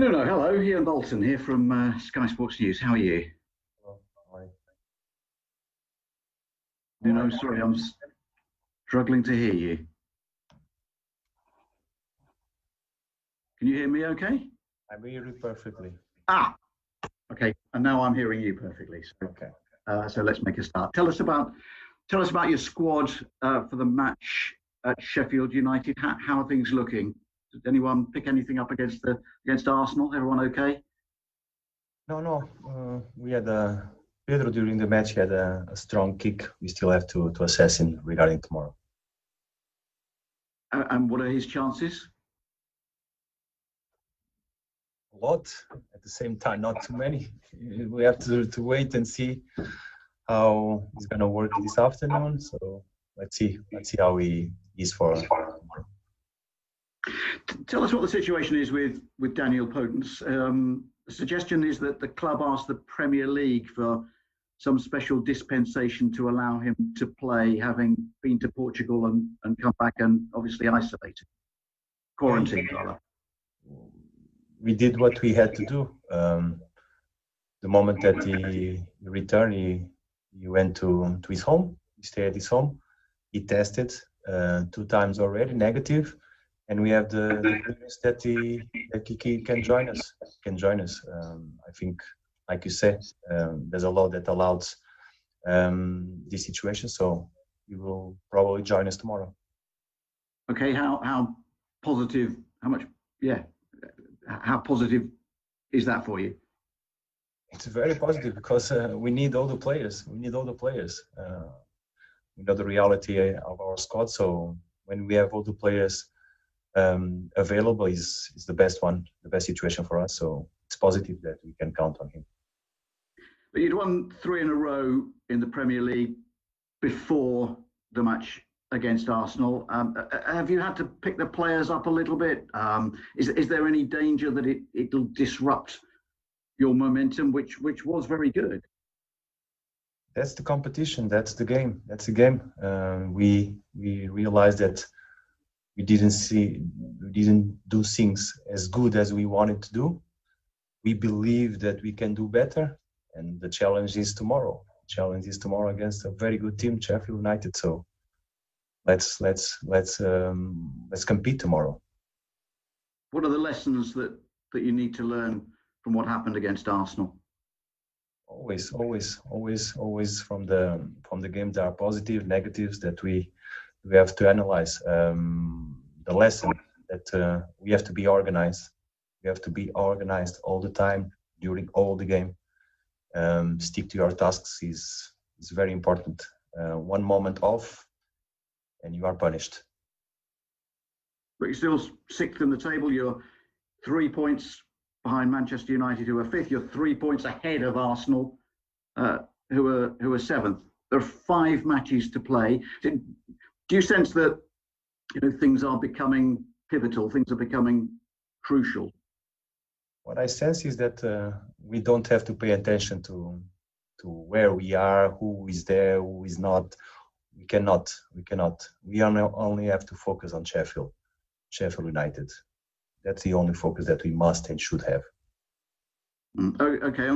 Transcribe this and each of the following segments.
Nuno, hello. Ian Bolton here from Sky Sports News. How are you? Nuno, sorry, I'm struggling to hear you. Can you hear me okay? I hear you perfectly. Okay. And now I'm hearing you perfectly. So, Okay. So let's make a start. Tell us about your squad for the match at Sheffield United. How are things looking? Did anyone pick anything up against Arsenal? Everyone okay? No. We had Pedro during the match had a strong kick. We still have to assess him regarding tomorrow. And what are his chances? A lot. At the same time, not too many. We have to wait and see how he's gonna work this afternoon. So let's see how he is for tomorrow. Tell us what the situation is with Daniel Potence. The suggestion is that the club asked the Premier League for some special dispensation to allow him to play, having been to Portugal and come back and obviously isolated, quarantined rather. We did what we had to do. The moment that he returned, he went to his home. He stayed at his home. He tested 2 times already, negative. And we have the news that he can join us. I think, like you said, there's a law that allows this situation, so he will probably join us tomorrow. Okay, how positive? How positive is that for you? It's very positive because we need all the players. We know the reality of our squad, so when we have all the players available is the best situation for us. So it's positive that we can count on him. But you'd won 3 in a row in the Premier League before the match against Arsenal. Have you had to pick the players up a little bit? Is there any danger that it'll disrupt your momentum, which was very good? That's the competition. That's the game. We realized that we didn't do things as good as we wanted to do. We believe that we can do better, and the challenge is tomorrow. Against a very good team, Sheffield United. So let's compete tomorrow. What are the lessons that you need to learn from what happened against Arsenal? Always from the game there are positive, negatives that we have to analyze. The lesson that we have to be organized. We have to be organized all the time during all the game. Stick to your tasks is very important. One moment off, and you are punished. But you're still 6th in the table. You're 3 points behind Manchester United, who are 5th. You're 3 points ahead of Arsenal, who are 7th. There are 5 matches to play. Do you sense that things are becoming pivotal? Things are becoming crucial. What I sense is that we don't have to pay attention to where we are, who is there, who is not. We cannot. We only have to focus on Sheffield United. That's the only focus that we must and should have. Okay,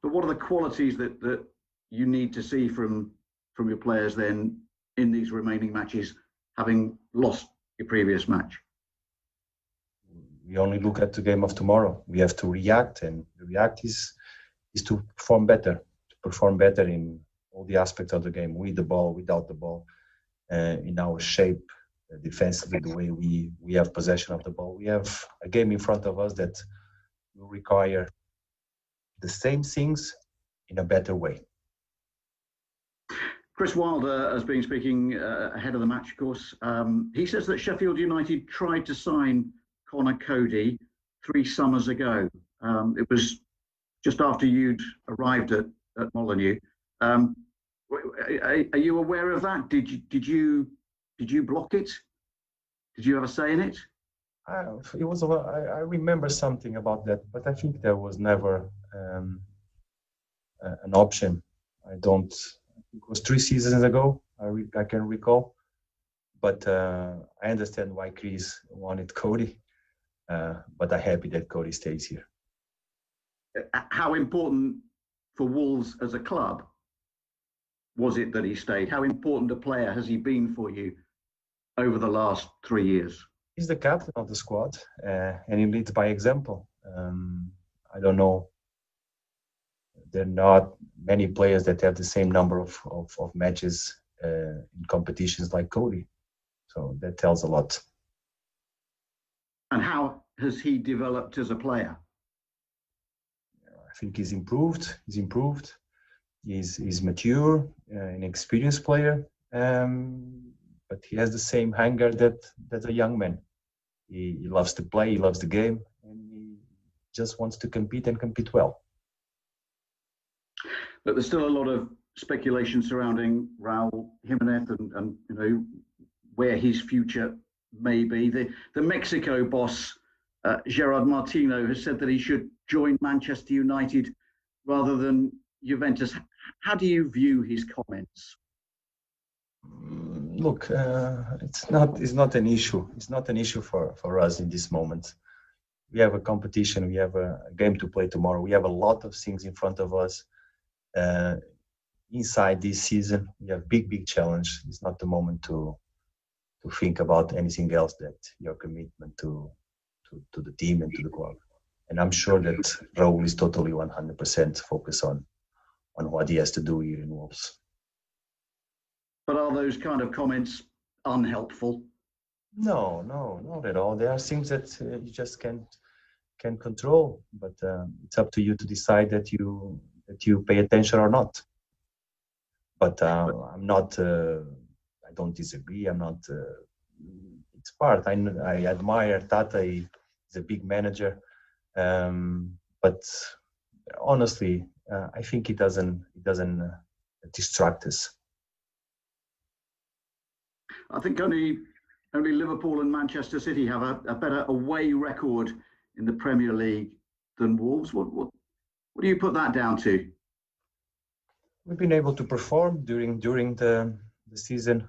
but what are the qualities that you need to see from your players then in these remaining matches, having lost your previous match? We only look at the game of tomorrow. We have to react, and the react is to perform better in all the aspects of the game, with the ball, without the ball, in our shape, defensively, the way we have possession of the ball. We have a game in front of us that will require the same things in a better way. Chris Wilder has been speaking ahead of the match, of course. He says that Sheffield United tried to sign Connor Cody 3 summers ago. It was just after you'd arrived at Molineux. Are you aware of that? Did you block it? Did you have a say in it? I remember something about that, but I think there was never an option. It was 3 seasons ago. I can recall, but I understand why Chris wanted Cody. but I'm happy that Cody stays here. How important for Wolves as a club was it that he stayed? How important a player has he been for you over the last 3 years? He's the captain of the squad, and he leads by example. I don't know. There are not many players that have the same number of matches in competitions like Cody. So that tells a lot. And how has he developed as a player? I think he's improved. He's mature, an experienced player, but he has the same hunger that a young man. He loves to play, he loves the game, and he just wants to compete and compete well. But there's still a lot of speculation surrounding Raúl Jiménez and you know where his future may be. The Mexico boss, Gerard Martino, has said that he should join Manchester United rather than Juventus. How do you view his comments? Look, it's not an issue. It's not an issue for us in this moment. We have a competition. We have a game to play tomorrow. We have a lot of things in front of us. Inside this season, we have big challenge. It's not the moment to think about anything else that your commitment to the team and to the club. And I'm sure that Raúl is totally 100% focused on what he has to do here in Wolves. But are those kind of comments unhelpful? No, not at all. There are things that you just can't control, but it's up to you to decide that you pay attention or not. But I'm not. I don't disagree. I'm not. It's part. I admire Tata. He's a big manager, but honestly, I think it doesn't distract us. I think only Liverpool and Manchester City have a better away record in the Premier League than Wolves. What do you put that down to? We've been able to perform during the season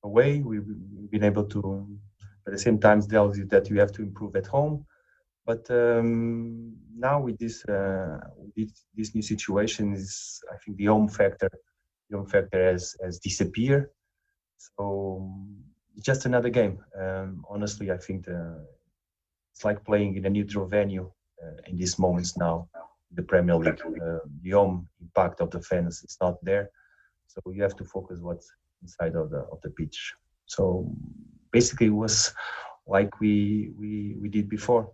away. We've been able to, at the same time, tells you that you have to improve at home. But now with this new situation, I think the home factor has disappeared. So it's just another game. Honestly, I think it's like playing in a neutral venue in these moments now. The Premier League, the home impact of the fans is not there, so you have to focus what's inside of the pitch. So basically, it was like we did before.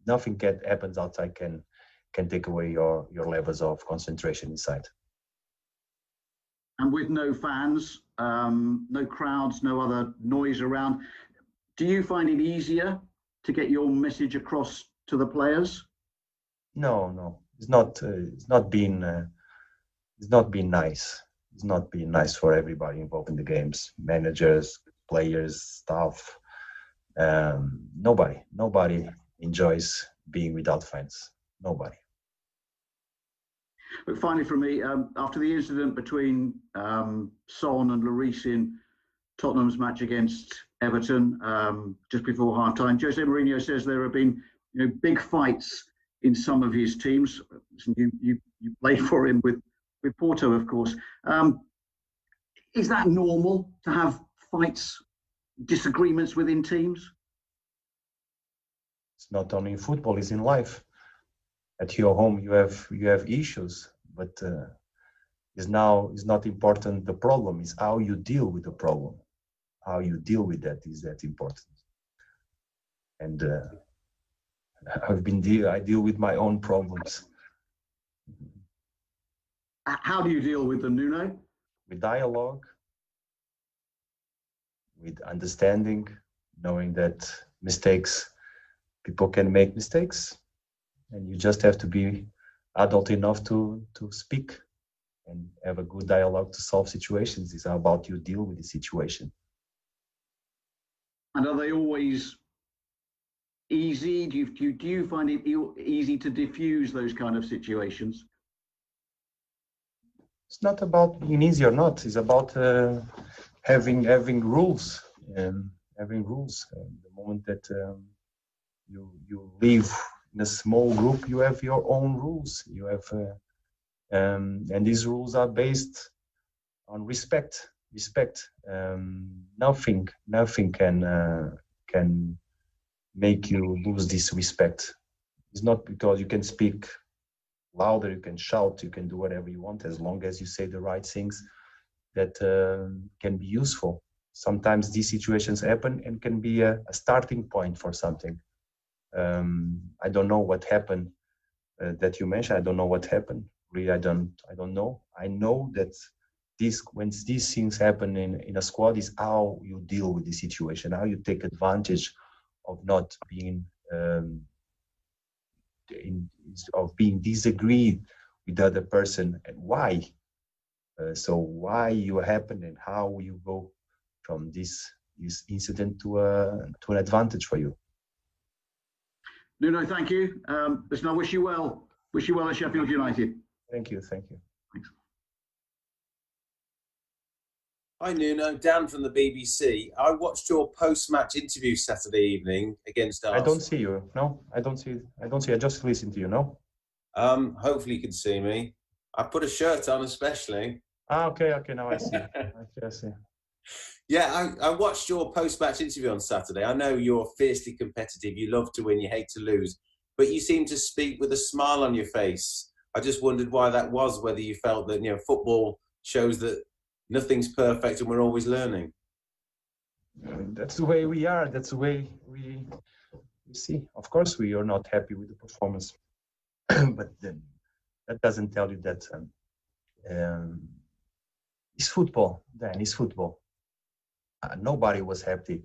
Nothing happens outside can take away your levels of concentration inside. And with no fans, no crowds, no other noise around, do you find it easier to get your message across to the players? No, it's not been nice. It's not been nice for everybody involved in the games, managers, players, staff. Nobody enjoys being without fans. Nobody. But finally, for me, after the incident between Son and Lloris in Tottenham's match against Everton just before half-time, Jose Mourinho says there have been big fights in some of his teams. You played for him with Porto, of course. Is that normal to have fights, disagreements within teams? It's not only in football; it's in life. At your home, you have issues, but it's not important. The problem is how you deal with the problem. How you deal with that is that important. And I deal with my own problems. How do you deal with them, Nuno? With dialogue, with understanding, knowing that people can make mistakes, and you just have to be adult enough to speak and have a good dialogue to solve situations. It's about you deal with the situation. And are they always easy? Do you find it easy to diffuse those kind of situations? It's not about being easy or not. It's about having rules. And having rules. The moment that you live in a small group, you have your own rules. You have, and these rules are based on respect. Nothing can make you lose this respect. It's not because you can speak louder, you can shout, you can do whatever you want, as long as you say the right things that can be useful. Sometimes these situations happen and can be a starting point for something. I don't know what happened that you mentioned. I don't know what happened. Really, I don't know. I know that when these things happen in a squad is how you deal with the situation, how you take advantage of not being of being disagreed with the other person, and why. So why you happen and how you go from this incident to an advantage for you. Nuno, thank you. Listen, I wish you well. Wish you well at Sheffield United. Thank you. Thanks. Hi Nuno, Dan from the BBC. I watched your post-match interview Saturday evening against Arsenal. I don't see you. No, I don't see. I just listen to you. No. Hopefully you can see me. I put a shirt on especially. Okay. Now I see. I see. Yeah, I watched your post-match interview on Saturday. I know you're fiercely competitive. You love to win. You hate to lose. But you seem to speak with a smile on your face. I just wondered why that was. Whether you felt that football shows that nothing's perfect and we're always learning. That's the way we are. That's the way we see. Of course, we are not happy with the performance, but then that doesn't tell you that it's football. Dan, it's football. Nobody was happy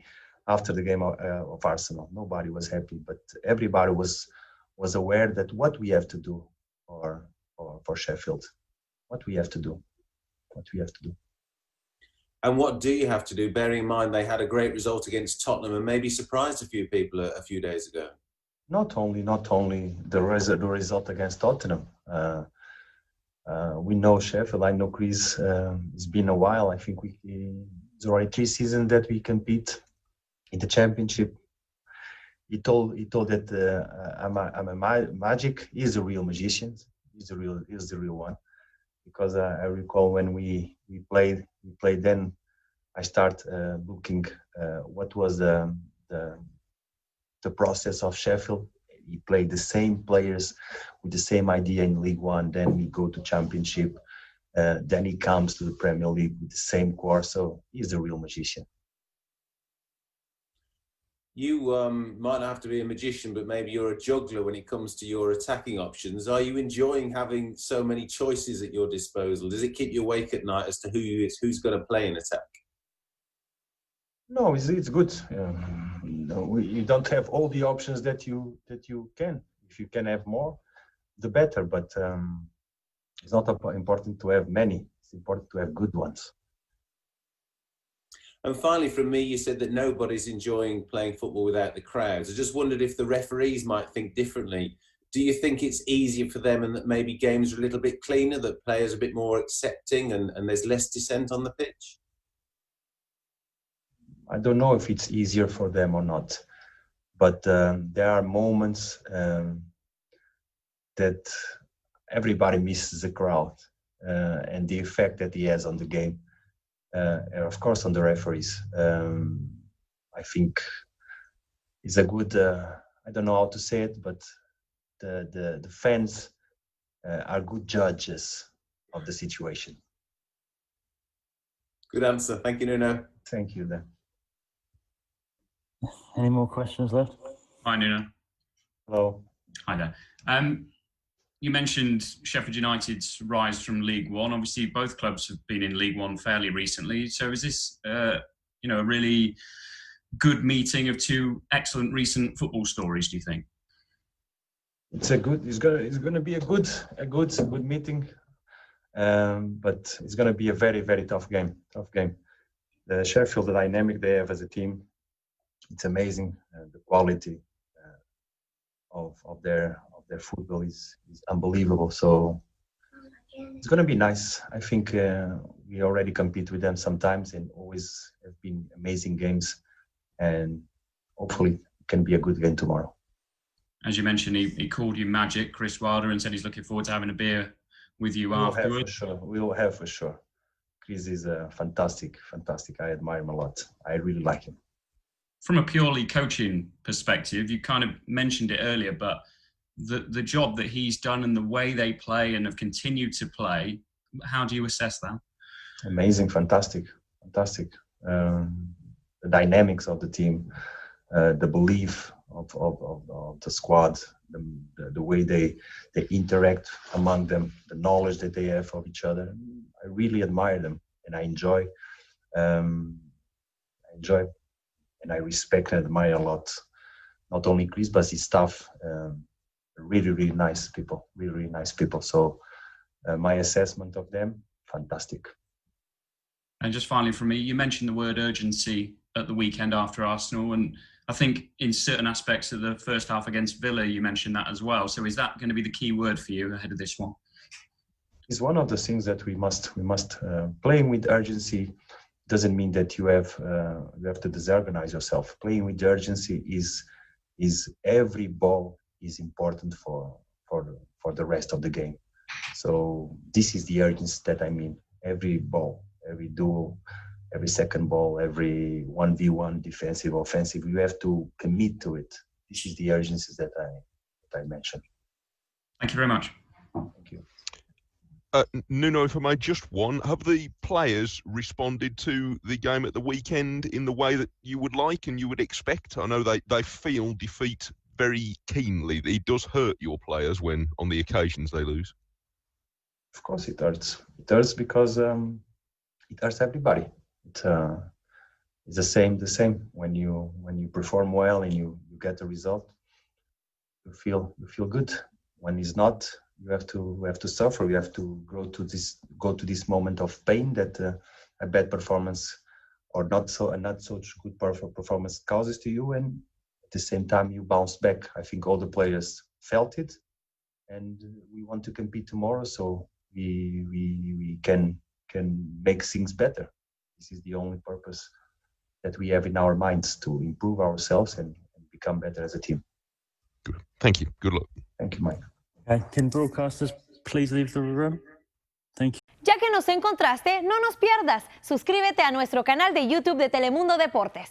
after the game of Arsenal. Nobody was happy, but everybody was aware that what we have to do for Sheffield, what we have to do. And what do you have to do, bearing in mind they had a great result against Tottenham and maybe surprised a few people a few days ago? Not only the result against Tottenham. We know Sheffield. I know Chris. It's been a while. I think it's already 3 seasons that we compete in the championship. He told that I'm a magic. He's a real magician. He's the real one. Because I recall when we played then, I start looking what was the process of Sheffield. He played the same players with the same idea in League One. Then we go to Championship. Then he comes to the Premier League with the same core. So he's a real magician. You might not have to be a magician, but maybe you're a juggler when it comes to your attacking options. Are you enjoying having so many choices at your disposal? Does it keep you awake at night as to who's going to play in attack? No, it's good. You don't have all the options that you can. If you can have more, the better. But it's not important to have many. It's important to have good ones. And finally, from me, you said that nobody's enjoying playing football without the crowds. I just wondered if the referees might think differently. Do you think it's easier for them and that maybe games are a little bit cleaner, that players are a bit more accepting and there's less dissent on the pitch? I don't know if it's easier for them or not. But there are moments that everybody misses the crowd and the effect that he has on the game. And of course, on the referees. I think it's a good, I don't know how to say it, but the fans are good judges of the situation. Good answer. Thank you, Nuno. Thank you, Dan. Any more questions left? Hi, Nuno. Hello. Hi there. You mentioned Sheffield United's rise from League One. Obviously, both clubs have been in League One fairly recently. So is this, a really good meeting of 2 excellent recent football stories, do you think? It's going to be a good meeting. But it's going to be a very, very tough game. The Sheffield, the dynamic they have as a team, it's amazing. The quality of their football is unbelievable. So it's going to be nice. I think we already compete with them sometimes and always have been amazing games. and hopefully it can be a good game tomorrow. As you mentioned, he called you Magic, Chris Wilder, and said he's looking forward to having a beer with you afterwards. We will have for sure. Chris is fantastic. I admire him a lot. I really like him. From a purely coaching perspective, you kind of mentioned it earlier, but the job that he's done and the way they play and have continued to play, how do you assess that? Amazing, fantastic. The dynamics of the team, the belief of the squad, the way they interact among them, the knowledge that they have of each other. I really admire them, and I enjoy and I respect and admire a lot. Not only Chris, but his staff. Really nice people. Really nice people. So my assessment of them, fantastic. And just finally from me, you mentioned the word urgency at the weekend after Arsenal, and I think in certain aspects of the first half against Villa, you mentioned that as well. So is that going to be the key word for you ahead of this one? It's one of the things that we must playing with urgency doesn't mean that you have to disorganize yourself. Playing with urgency is every ball is important for the rest of the game. So this is the urgency that I mean. Every ball, every duel, every second ball, every 1v1, defensive, offensive, you have to commit to it. This is the urgency that I mentioned. Thank you very much. Thank you. Nuno, if I may, just one. Have the players responded to the game at the weekend in the way that you would like and you would expect? I know they feel defeat very keenly. It does hurt your players when, on the occasions, they lose. Of course it hurts. It hurts because it hurts everybody. It's the same. When you perform well and you get the result, you feel good. When it's not, we have to suffer. We have to go to this moment of pain that a bad performance or not so good performance causes to you, and at the same time you bounce back. I think all the players felt it, and we want to compete tomorrow, so we can make things better. This is the only purpose that we have in our minds, to improve ourselves and become better as a team. Good. Thank you. Good luck. Thank you, Mike. Okay. Can broadcasters please leave the room? Thank you. Ya que nos encontraste, no nos pierdas. Suscríbete a nuestro canal de YouTube de Telemundo Deportes.